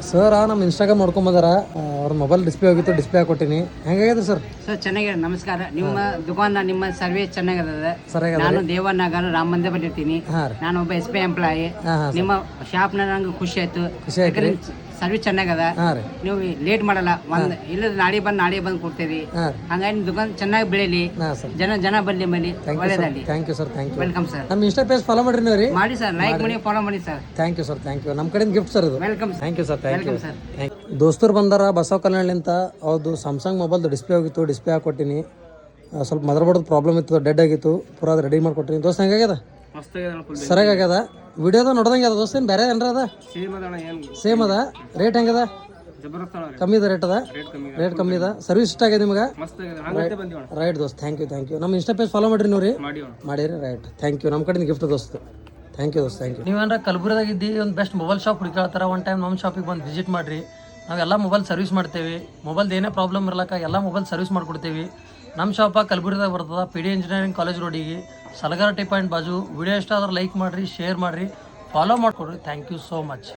Sir ನಮ್ಮ Instagram ನೋಡ್ಕೊಂಬಂದಾರ ಅವ್ರ mobile display ಹೋಗಿತ್ತು, ಡಿಸ್ಪ್ಲೇ ಹಾಕೊಟ್ಟಿನಿ. ಹೆಂಗಾಗಿದೆ ಸರ್? ಸರ್ ಚೆನ್ನಾಗಿದೆ, ನಮಸ್ಕಾರ. ನಿಮ್ಮ ದುಕಾನ್ ನಿಮ್ಮ ಸರ್ವಿಸ್ ಚೆನ್ನಾಗಿದೆ. ಸರಿಯಾಗಿದೆ. ನಾನು ದೇವನಗರ ರಾಮ ಮಂದಿರ ಬಂದಿರ್ತೀನಿ. ನಾನು ಒಬ್ಬ SBI ಎಂಪ್ಲಾಯಿ. ನಿಮ್ಮ ಶಾಪ್ನ ನಂಗೆ ಖುಷಿ ಆಯ್ತು. ಸರ್ವಿಸ್ ಚೆನ್ನಾಗದ. ನೀವು ಲೇಟ್ ಮಾಡಲ್ಲ. ಇಲ್ಲದ ನಾಳೆ ಬಂದು ಕೊಡ್ತೀರಿ. ಹಂಗಾಗಿ ನಿಮ್ಮ ದುಕಾನ್ ಚೆನ್ನಾಗಿ ಬೆಳೀಲಿ, ಜನ ಬರಲಿ ಮಲ್ಲಿ ಒಳ್ಳೇದಲ್ಲಿ. Thank you sir, thank you. Welcome sir. ನಮ್ಮ ಇನ್ಸ್ಟಾ ಪೇಜ್ ಫಾಲೋ ಮಾಡ್ರಿ ನೀವು ರೀ. ಮಾಡಿ ಸರ್, ಲೈಕ್ ಮಾಡಿ, ಫಾಲೋ ಮಾಡಿ sir. Thank you sir, thank you. ನಮ್ಮ ಕಡೆಯಿಂದ ಗಿಫ್ಟ್ ಸರ್ ಇದು. Welcome. Thank you sir, thank you sir. ದೋಸ್ತರು ಬಂದಾರ ಬಸವ ಕಲ್ಯಾಣಲಿಂತ. ಅವ್ರದ್ದು ಸ್ಯಾಮ್ಸಂಗ್ ಮೊಬೈಲ್ದು ಡಿಸ್ಪ್ಲೇ ಹೋಗಿತ್ತು, ಡಿಸ್ಪ್ಲೇ ಹಾಕೊಟ್ಟಿನಿ. ಸ್ವಲ್ಪ ಮದರ್ ಬೋರ್ಡ್ ಪ್ರಾಬ್ಲಮ್ ಇತ್ತು, ಡೆಡ್ ಆಗಿತ್ತು. ಪೂರ ಅದು ರೆಡಿ ಮಾಡ್ಕೊಟ್ಟಿನಿ. ದೋಸ್ತ ಹೆಂಗಾಗ್ಯದ? ಸರಿಯಾಗ್ಯದ. ವಿಡಿಯೋದ ನೋಡ್ದಂಗೆ ಅದ ದೋಸ್ತ, ಏನು ಬೇರೆ ಏನ್ರ ಅದ? ಸೇಮ್ ಅದ. ರೇಟ್ ಹೆಂಗದ? ಕಮ್ಮಿ ಇದೆ, ರೇಟ್ ಕಮ್ಮಿ ಇದೆ. ಸರ್ವಿಸ್ ಇಷ್ಟ ಆಗಿದೆ ನಿಮ್ಗೆ? ರೈಟ್ ದೋಸ್ತ್, ಥ್ಯಾಂಕ್ ಯು, ಥ್ಯಾಂಕ್ ಯು. ನಮ್ಮ ಇನ್ಸ್ಟಾ ಪೇಜ್ ಫಾಲೋ ಮಾಡಿರಿ ನೀವು ರೀ. ಮಾಡಿರಿ, ರೈಟ್. Thank you. ನಮ್ಮ ಕಡೆಯಿಂದ ಗಿಫ್ಟ್ ದೋಸ್ತು. ಥ್ಯಾಂಕ್ ಯು ದೋಸ್ತ್, ಥ್ಯಾಂಕ್ ಯು. ನೀವೇನಾರ ಕಲಬುರದಾಗ ಇದ್ದು ಒಂದು ಬೆಸ್ಟ್ ಮೊಬೈಲ್ ಶಾಪ್ ಹುಡುಕಾಡ್ತಾರ, ಒನ್ ಟೈಮ್ ನಮ್ಮ ಶಾಪಿಗೆ ಬಂದು ವಿಸಿಟ್ ಮಾಡಿರಿ. ನಾವೆಲ್ಲ ಮೊಬೈಲ್ ಸರ್ವಿಸ್ ಮಾಡ್ತೇವೆ. ಮೊಬೈಲ್ದು ಏನೇ ಪ್ರಾಬ್ಲಮ್ ಇರ್ಲಕ್ಕ ಎಲ್ಲ ಮೊಬೈಲ್ ಸರ್ವಿಸ್ ಮಾಡ್ಕೊಡ್ತೇವೆ. ನಮ್ಮ ಶಾಪ ಕಲಬುರದಾಗ ಬರ್ತದೆ, PD ಇಂಜಿನಿಯರಿಂಗ್ ಕಾಲೇಜ್ ರೋಡಿಗೆ, ಸಲಗಾರ ಟೀ ಪಾಯಿಂಟ್ ಬಾಜು. ವಿಡಿಯೋ ಇಷ್ಟ ಆದ್ರೆ ಲೈಕ್ ಮಾಡಿರಿ, ಶೇರ್ ಮಾಡಿರಿ, ಫಾಲೋ ಮಾಡಿಕೊಡ್ರಿ. Thank you so much.